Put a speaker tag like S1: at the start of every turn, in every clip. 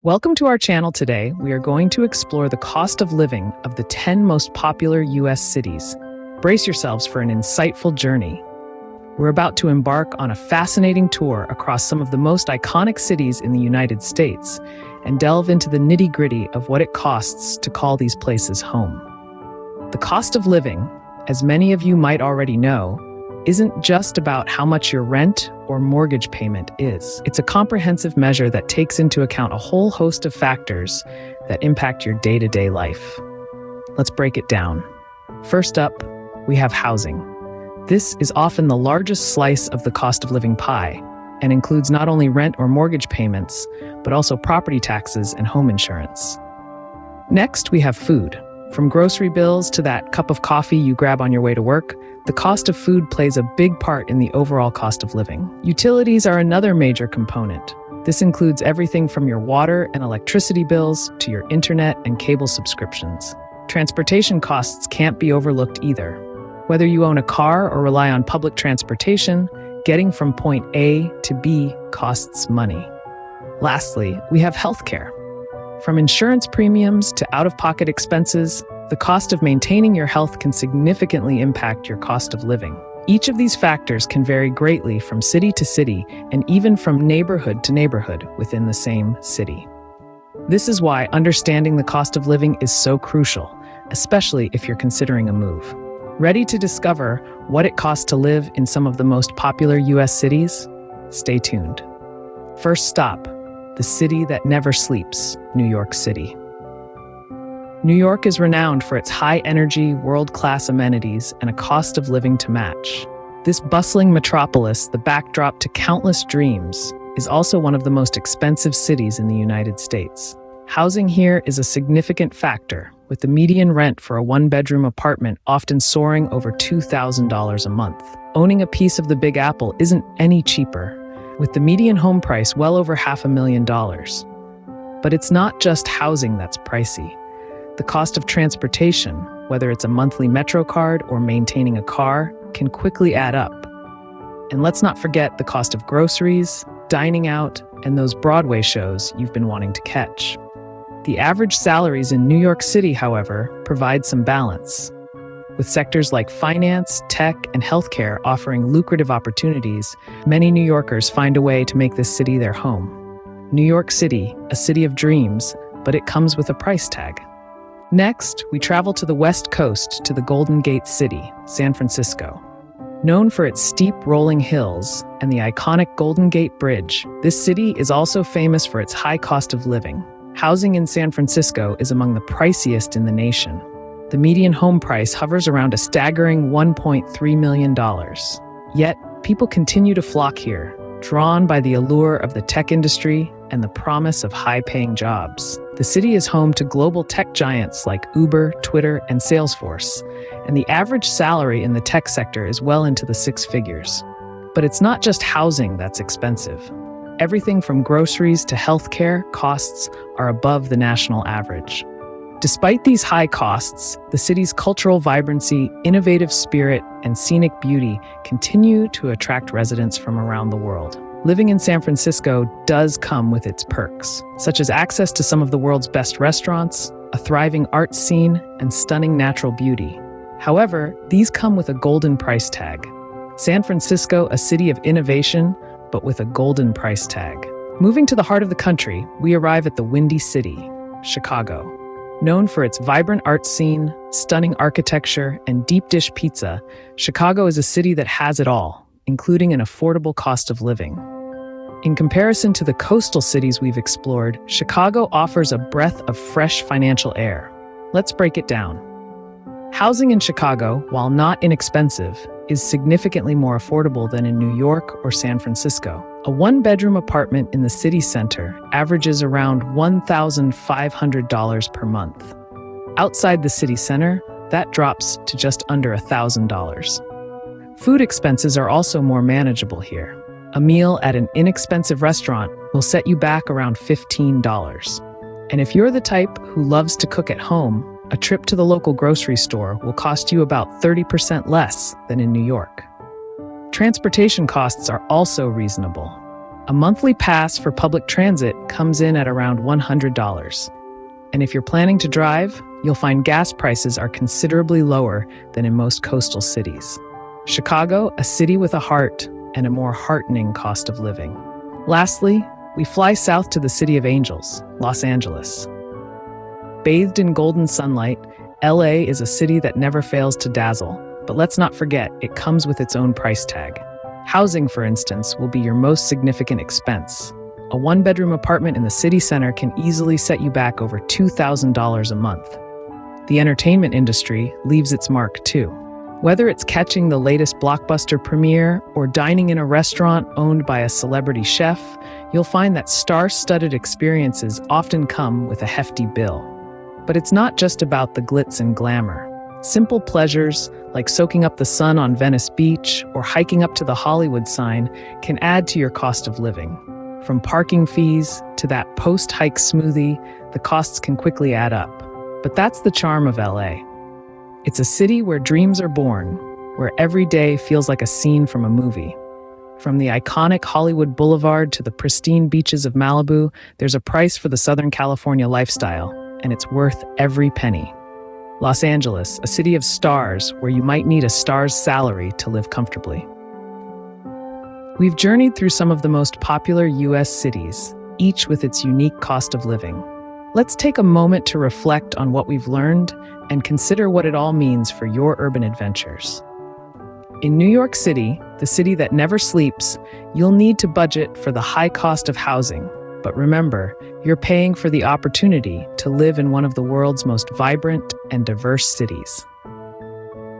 S1: Welcome to our channel today. We are going to explore the cost of living of the 10 most popular U.S. cities. Brace yourselves for an insightful journey. We're about to embark on a fascinating tour across some of the most iconic cities in the United States and delve into the nitty-gritty of what it costs to call these places home. The cost of living, as many of you might already know, isn't just about how much your rent or mortgage payment is. It's a comprehensive measure that takes into account a whole host of factors that impact your day-to-day life. Let's break it down. First up, we have housing. This is often the largest slice of the cost of living pie and includes not only rent or mortgage payments, but also property taxes and home insurance. Next, we have food. From grocery bills to that cup of coffee you grab on your way to work, the cost of food plays a big part in the overall cost of living. Utilities are another major component. This includes everything from your water and electricity bills to your internet and cable subscriptions. Transportation costs can't be overlooked either. Whether you own a car or rely on public transportation, getting from point A to B costs money. Lastly, we have healthcare. From insurance premiums to out-of-pocket expenses, the cost of maintaining your health can significantly impact your cost of living. Each of these factors can vary greatly from city to city and even from neighborhood to neighborhood within the same city. This is why understanding the cost of living is so crucial, especially if you're considering a move. Ready to discover what it costs to live in some of the most popular U.S. cities? Stay tuned. First stop, the city that never sleeps, New York City. New York is renowned for its high-energy, world-class amenities and a cost of living to match. This bustling metropolis, the backdrop to countless dreams, is also one of the most expensive cities in the United States. Housing here is a significant factor, with the median rent for a one-bedroom apartment often soaring over $2,000 a month. Owning a piece of the Big Apple isn't any cheaper, with the median home price well over $500,000. But it's not just housing that's pricey. The cost of transportation, whether it's a monthly Metro card or maintaining a car, can quickly add up. And let's not forget the cost of groceries, dining out, and those Broadway shows you've been wanting to catch. The average salaries in New York City, however, provide some balance. With sectors like finance, tech, and healthcare offering lucrative opportunities, many New Yorkers find a way to make this city their home. New York City, a city of dreams, but it comes with a price tag. Next, we travel to the West Coast to the Golden Gate City, San Francisco. Known for its steep rolling hills and the iconic Golden Gate Bridge, this city is also famous for its high cost of living. Housing in San Francisco is among the priciest in the nation. The median home price hovers around a staggering $1.3 million. Yet, people continue to flock here, drawn by the allure of the tech industry and the promise of high-paying jobs. The city is home to global tech giants like Uber, Twitter, and Salesforce, and the average salary in the tech sector is well into the six figures. But it's not just housing that's expensive. Everything from groceries to healthcare costs are above the national average. Despite these high costs, the city's cultural vibrancy, innovative spirit, and scenic beauty continue to attract residents from around the world. Living in San Francisco does come with its perks, such as access to some of the world's best restaurants, a thriving art scene, and stunning natural beauty. However, these come with a golden price tag. San Francisco, a city of innovation, but with a golden price tag. Moving to the heart of the country, we arrive at the Windy City, Chicago. Known for its vibrant art scene, stunning architecture, and deep dish pizza, Chicago is a city that has it all, including an affordable cost of living. In comparison to the coastal cities we've explored, Chicago offers a breath of fresh financial air. Let's break it down. Housing in Chicago, while not inexpensive, is significantly more affordable than in New York or San Francisco. A one-bedroom apartment in the city center averages around $1,500 per month. Outside the city center, that drops to just under $1,000. Food expenses are also more manageable here. A meal at an inexpensive restaurant will set you back around $15. And if you're the type who loves to cook at home, a trip to the local grocery store will cost you about 30% less than in New York. Transportation costs are also reasonable. A monthly pass for public transit comes in at around $100. And if you're planning to drive, you'll find gas prices are considerably lower than in most coastal cities. Chicago, a city with a heart and a more heartening cost of living. Lastly, we fly south to the City of Angels, Los Angeles. Bathed in golden sunlight, LA is a city that never fails to dazzle, but let's not forget, it comes with its own price tag. Housing, for instance, will be your most significant expense. A one-bedroom apartment in the city center can easily set you back over $2,000 a month. The entertainment industry leaves its mark too. Whether it's catching the latest blockbuster premiere or dining in a restaurant owned by a celebrity chef, you'll find that star-studded experiences often come with a hefty bill. But it's not just about the glitz and glamour. Simple pleasures, like soaking up the sun on Venice Beach or hiking up to the Hollywood sign, can add to your cost of living. From parking fees to that post-hike smoothie, the costs can quickly add up. But that's the charm of LA. It's a city where dreams are born, where every day feels like a scene from a movie. From the iconic Hollywood Boulevard to the pristine beaches of Malibu, there's a price for the Southern California lifestyle, and it's worth every penny. Los Angeles, a city of stars where you might need a star's salary to live comfortably. We've journeyed through some of the most popular U.S. cities, each with its unique cost of living. Let's take a moment to reflect on what we've learned and consider what it all means for your urban adventures. In New York City, the city that never sleeps, you'll need to budget for the high cost of housing. But remember, you're paying for the opportunity to live in one of the world's most vibrant and diverse cities.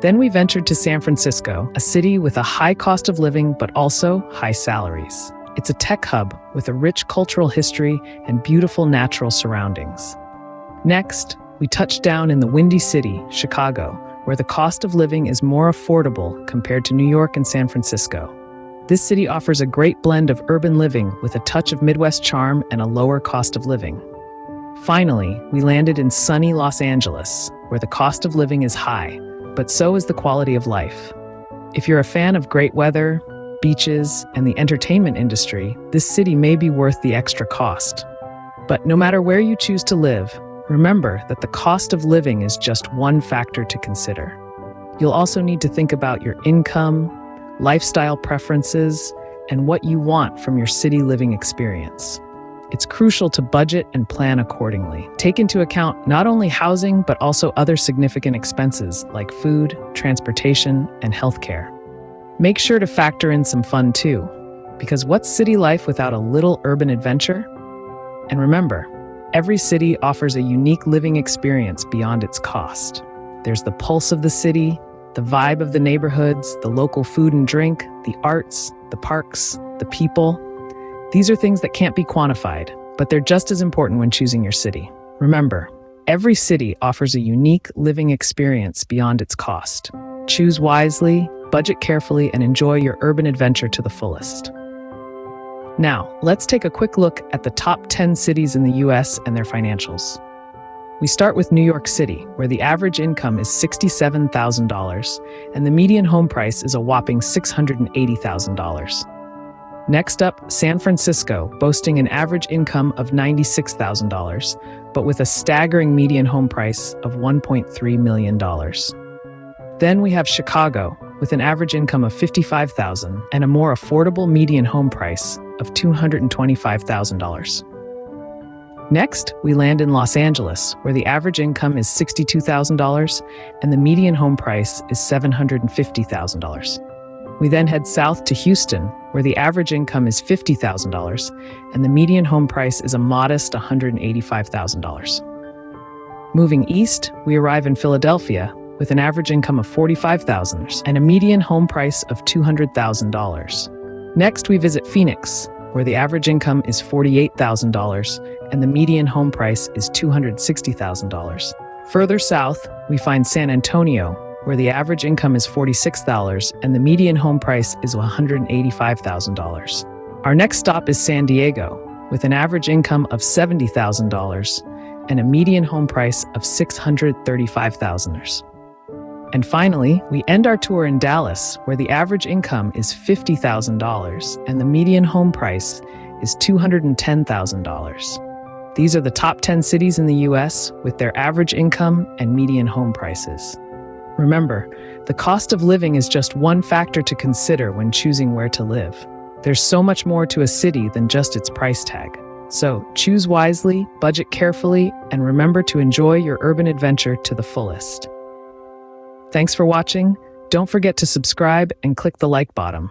S1: Then we ventured to San Francisco, a city with a high cost of living but also high salaries. It's a tech hub with a rich cultural history and beautiful natural surroundings. Next, we touched down in the Windy City, Chicago, where the cost of living is more affordable compared to New York and San Francisco. This city offers a great blend of urban living with a touch of Midwest charm and a lower cost of living. Finally, we landed in sunny Los Angeles, where the cost of living is high, but so is the quality of life. If you're a fan of great weather, beaches, and the entertainment industry, this city may be worth the extra cost. But no matter where you choose to live, remember that the cost of living is just one factor to consider. You'll also need to think about your income, lifestyle preferences, and what you want from your city living experience. It's crucial to budget and plan accordingly. Take into account not only housing, but also other significant expenses like food, transportation, and healthcare. Make sure to factor in some fun too, because what's city life without a little urban adventure? And remember, every city offers a unique living experience beyond its cost. There's the pulse of the city, the vibe of the neighborhoods, the local food and drink, the arts, the parks, the people. These are things that can't be quantified, but they're just as important when choosing your city. Remember, every city offers a unique living experience beyond its cost. Choose wisely, budget carefully, and enjoy your urban adventure to the fullest. Now, let's take a quick look at the top 10 cities in the US and their financials. We start with New York City, where the average income is $67,000 and the median home price is a whopping $680,000. Next up, San Francisco, boasting an average income of $96,000, but with a staggering median home price of $1.3 million. Then we have Chicago, with an average income of $55,000 and a more affordable median home price of $225,000. Next, we land in Los Angeles, where the average income is $62,000 and the median home price is $750,000. We then head south to Houston, where the average income is $50,000 and the median home price is a modest $185,000. Moving east, we arrive in Philadelphia, with an average income of $45,000 and a median home price of $200,000. Next, we visit Phoenix, where the average income is $48,000 and the median home price is $260,000. Further south, we find San Antonio, where the average income is $46,000 and the median home price is $185,000. Our next stop is San Diego, with an average income of $70,000 and a median home price of $635,000. And finally, we end our tour in Dallas, where the average income is $50,000 and the median home price is $210,000. These are the top 10 cities in the US with their average income and median home prices. Remember, the cost of living is just one factor to consider when choosing where to live. There's so much more to a city than just its price tag. So choose wisely, budget carefully, and remember to enjoy your urban adventure to the fullest. Thanks for watching. Don't forget to subscribe and click the like button.